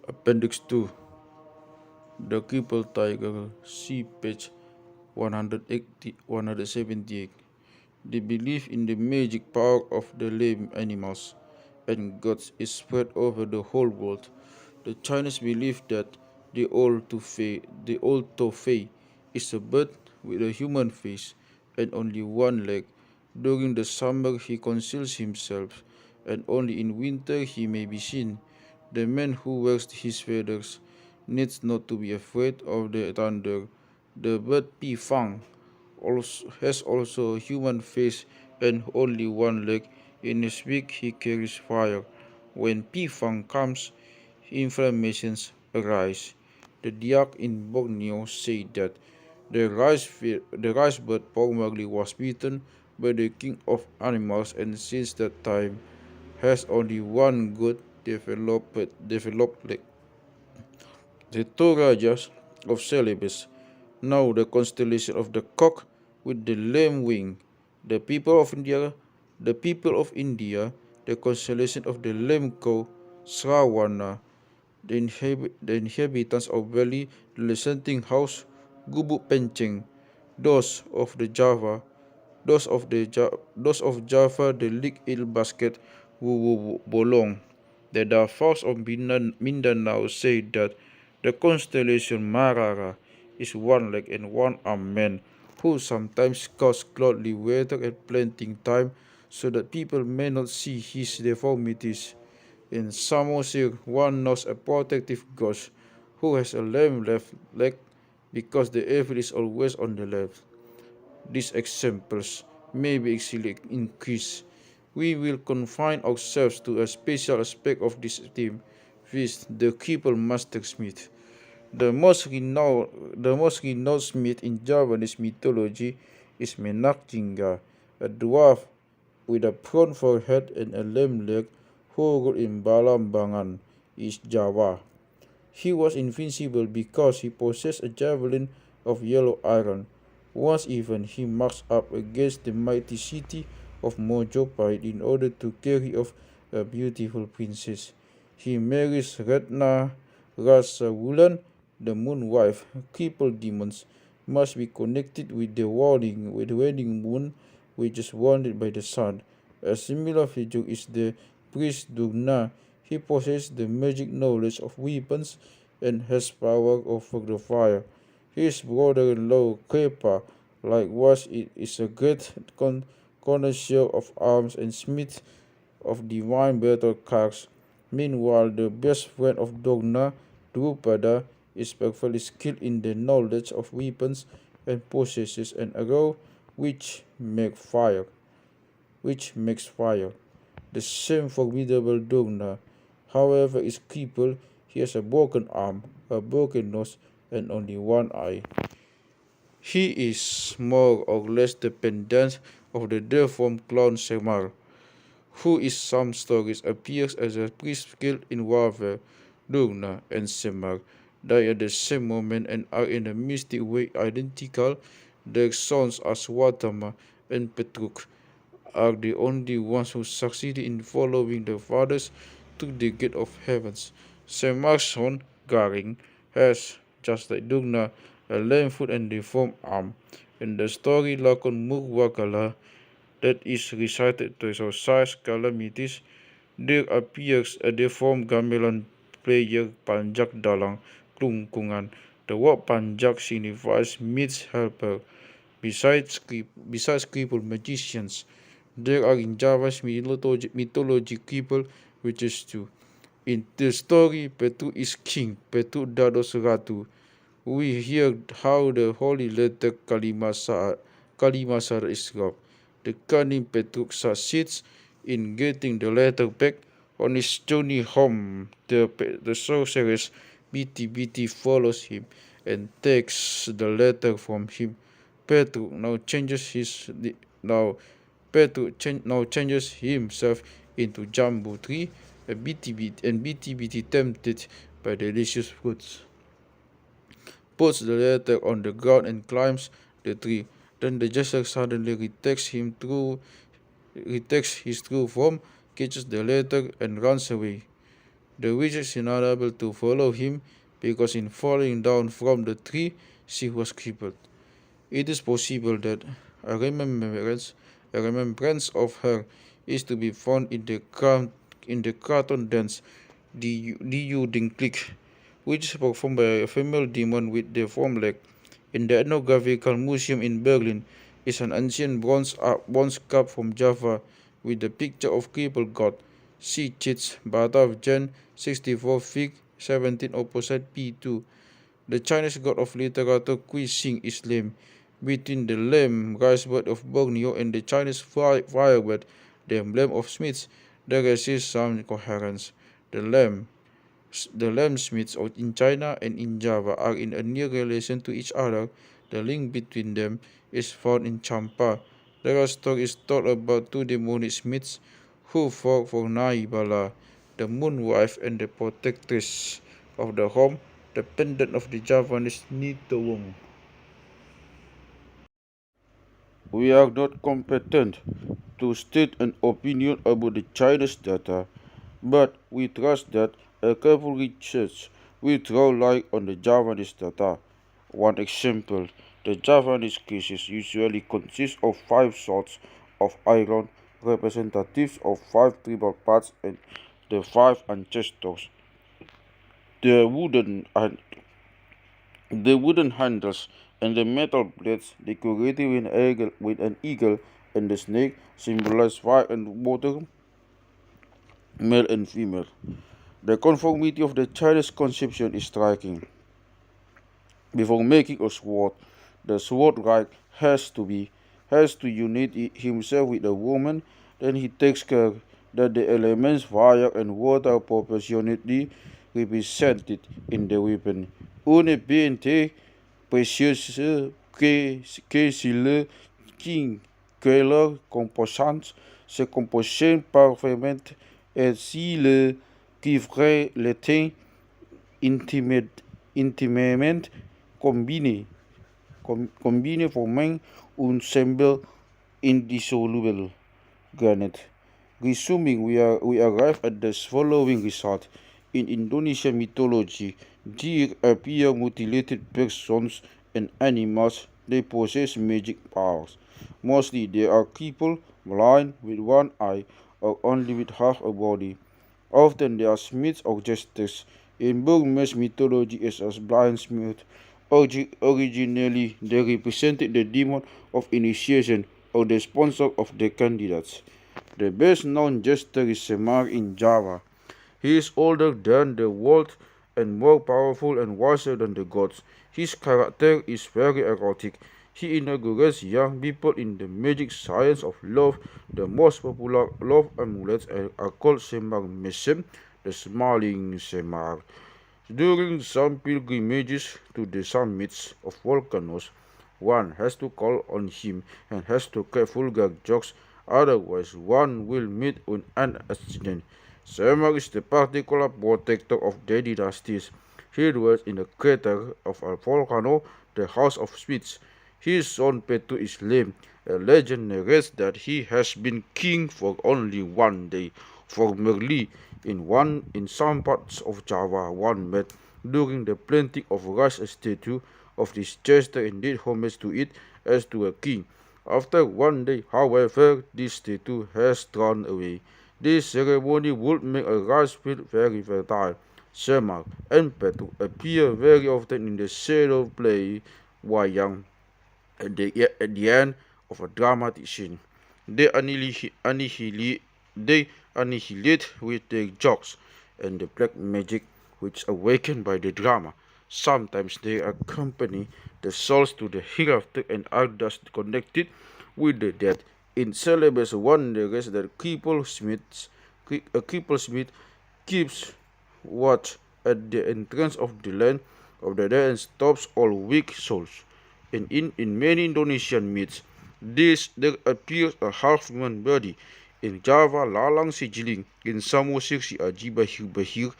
Appendix 2. The Crippled Tiger, see page 178. The belief in the magic power of the lame animals and gods is spread over the whole world. The Chinese believe that the old Tofei is a bird with a human face and only one leg. During the summer he conceals himself, and only in winter he may be seen. The man who wears his feathers needs not to be afraid of the thunder. The bird Pi Fang has also a human face and only one leg. In his beak he carries fire. When Pi Fang comes, inflammations arise. The Diak in Borneo say that the rice bird formerly was beaten by the king of animals, and since that time has only one good developed leg. The two Rajas of Celebes, now the constellation of the cock with the lame wing. The people of India, the people of India, the constellation of the lame cow, Srawana. The inhabitants of Valley, the Lesenting House, Gubuk Penceng. Those of the Java, those of Java, the Lik Il Basket, Wuwu Bolong. The Darfurs of Mindanao say that the constellation Marara is one-legged and one-armed man who sometimes causes cloudy weather at planting time so that people may not see his deformities. In samosir, one knows a protective ghost who has a lame left leg because the evil is always on the left. These examples may be easily increased. We will confine ourselves to a special aspect of this theme, which the crippled master smith. The most renowned smith in Javanese mythology is Menakjinga, a dwarf with a prawn forehead and a lame leg who ruled in Balambangan, East Java. He was invincible because he possessed a javelin of yellow iron. Once even he marched up against the mighty city of Mojopahit in order to carry off a beautiful princess. He marries Ratna Rasawulan, the moon wife. Crippled demons must be connected with the waning moon, which is wounded by the sun. A similar figure is the priest Durna. He possesses the magic knowledge of weapons and has power over the fire. His brother-in-law Krepa likewise is a great connoisseur of arms and smith of divine battle cards. Meanwhile, the best friend of Dogna, Drupada, is perfectly skilled in the knowledge of weapons and possesses an arrow which makes fire. The same formidable Dogna, however, is crippled. He has a broken arm, a broken nose, and only one eye. He is more or less dependent of the deformed clown Semar, who in some stories appears as a priest skilled in warfare. Durna and Semar die at the same moment and are in a mystic way identical. Their sons Aswatama and Petruk are the only ones who succeeded in following their fathers to the gate of heavens. Semar's son Garing has, just like Durna, a lame foot and deformed arm. In the story Lakon Murwakala that is recited to exorcise calamities, there appears a deformed gamelan player Panjak Dalang Klungkungan. The word Panjak signifies myth's helper. Besides crippled magicians, there are in Java's mythology crippled witches too. In the story, Petu is king, Petu Dados Ratu. We hear how the holy letter Kalimasar is robbed. The cunning Petruk succeeds in getting the letter back. On his journey home, the sorceress Biti follows him and takes the letter from him. Petruk now changes himself into Jambu tree, and BT tempted by delicious fruits, puts the letter on the ground and climbs the tree. Then the jester suddenly retakes his true form, catches the letter, and runs away. The witch is unable to follow him because in falling down from the tree she was crippled. It is possible that a remembrance, a remembrance of her is to be found in the cartoon dance Du Dinklik, which is performed by a female demon with deformed leg. In the Ethnographical Museum in Berlin is an ancient bronze cup from Java with the picture of crippled god. See Chits, Batak, Jan 64 Fig 17 opposite P2. The Chinese god of literature Kui Sing is lame. Between the lame rice bird of Borneo and the Chinese firebird, the emblem of Smiths, there exists some coherence. The lamb the lamb-smiths in China and in Java are in a near relation to each other. The link between them is found in Champa. There are stories told about two demonic smiths who fought for Nai Bala, the moon wife and the protectress of the home, the pendant of the Javanese Nitowong. We are not competent to state an opinion about the Chinese data, but we trust that a careful research will throw light on the Javanese data. One example, the Javanese cases usually consist of 5 sorts of iron representatives of 5 tribal parts and the 5 ancestors. The wooden and the wooden handles and the metal blades decorated with an eagle and the snake symbolize fire and water, male and female. The conformity of the Chinese conception is striking. Before making a sword, the sword right has to unite himself with a woman, then he takes care that the elements fire and water are proportionately represented in the weapon. Une BNT précieuse que si le king que leur composante se composent parfaitement et si le cuivre l'était intimement combiné, combiné formant un symbole indissoluble. Granted. Resuming, we arrive at the following result. In Indonesian mythology, deer appear mutilated persons and animals. They possess magic powers. Mostly they are people blind with one eye or only with half a body. Often they are smiths or jesters. In Burmese mythology as a blind smith, originally they represented the demon of initiation or the sponsor of the candidates. The best known jester is Semar in Java. He is older than the world and more powerful and wiser than the gods. His character is very erotic. He inaugurates young people in the magic science of love. The most popular love amulets are called Semar Mesem, the smiling Semar. During some pilgrimages to the summits of volcanoes, one has to call on him and has to cut vulgar jokes, otherwise one will meet with an accident. Semar is the particular protector of the dynasties. He dwells in the crater of a volcano, the House of Spirits. His son Petu is lame. A legend narrates that he has been king for only one day. Formerly, in some parts of Java, one met during the planting of rice a statue of this jester and did homage to it as to a king. After one day, however, this statue has thrown away. This ceremony would make a rice field very fertile. Semar and Petu appear very often in the shadow play wayang at the end of a dramatic scene. They annihilate with their jokes and the black magic which is awakened by the drama. Sometimes they accompany the souls to the hereafter and are thus connected with the dead. In celebration, one narrates that a crippled smith keeps watch at the entrance of the land of the dead and stops all weak souls. In many Indonesian myths, there appears a half-human body. In Java, lalang si Jiling. In Samosir, si Aji Bahir,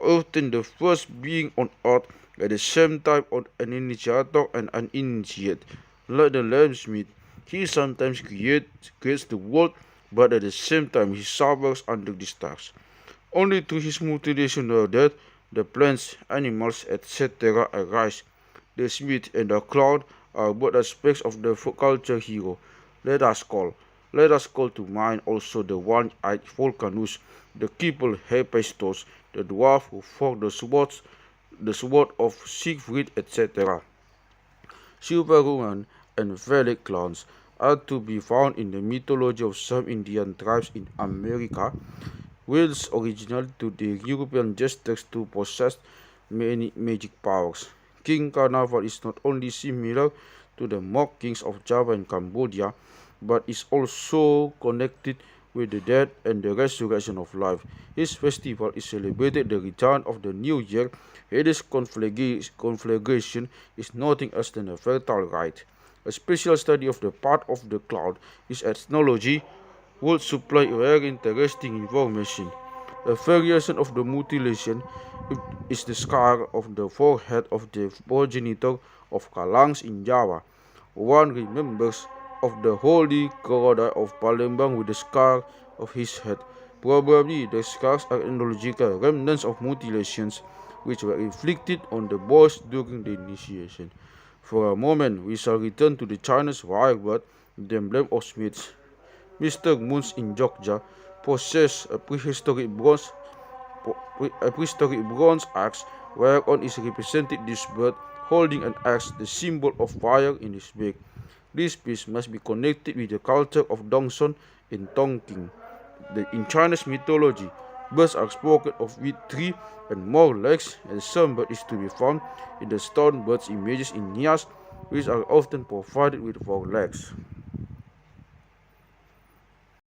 often the first being on earth, at the same time an initiator and an initiate. Like the lambsmith, he sometimes creates the world, but at the same time he suffers under this task. Only through his mutilation or death the plants, animals, etc. arise. The smith and the cloud are both aspects of the culture hero. Let us call. Let us call to mind also the one-eyed Volcanus, the crippled Hephaestus, the dwarf who fought the sword of Siegfried, etc. Superwoman and Vedic clans are to be found in the mythology of some Indian tribes in America, whilst original to the European jesters to possess many magic powers. King Carnival is not only similar to the mock kings of Java and Cambodia, but is also connected with the death and the resurrection of life. His festival is celebrated the return of the new year. His conflagration is nothing else than a fertile rite. A special study of the part of the cloud, his ethnology, would supply very interesting information. A variation of the mutilation is the scar of the forehead of the progenitor of Kalangs in Java. One remembers of the holy crocodile of Palembang with the scar of his head. Probably the scars are analogical remnants of mutilations which were inflicted on the boys during the initiation. For a moment, we shall return to the Chinese wirebird, the emblem of Smiths. Mr. Moons in Jogja possessed a prehistoric bronze axe whereon is represented this bird holding an axe, the symbol of fire in his beak. This piece must be connected with the culture of Dongson in Tongking. In Chinese mythology, birds are spoken of with 3 and more legs, and some bird is to be found in the stone birds images in nias, which are often provided with 4 legs.